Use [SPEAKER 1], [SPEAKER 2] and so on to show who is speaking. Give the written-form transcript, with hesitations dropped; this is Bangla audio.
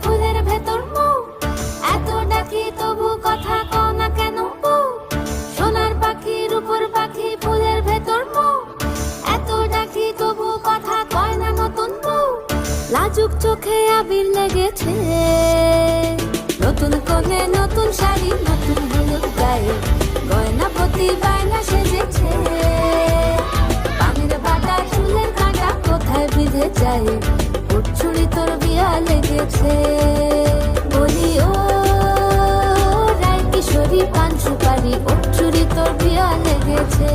[SPEAKER 1] ফুলের ভেতর মৌ, এত ডাকি তবু কথা কও না কেন বউ? সোনার পাখি রূপোর পাখি ফুলের ভেতর মৌ, এত ডাকি তবু কথা কয় না নতুন বউ। লাজুক চোখে আবির লেগেছে, নতুন কোণে নতুন শাড়ি নতুন হলুদ গায়ে, গয়না প্রতি বায়না সেজেছে। পানির বাটা চুলের কাঁটা কোথায় বিঁধে যায়, ওর চুড়ি তোর বিয়া লেগেছে। বলি ও রায় কিশোরী পান সুপারি, ওর চুড়ি তোর বিয়া লেগেছে।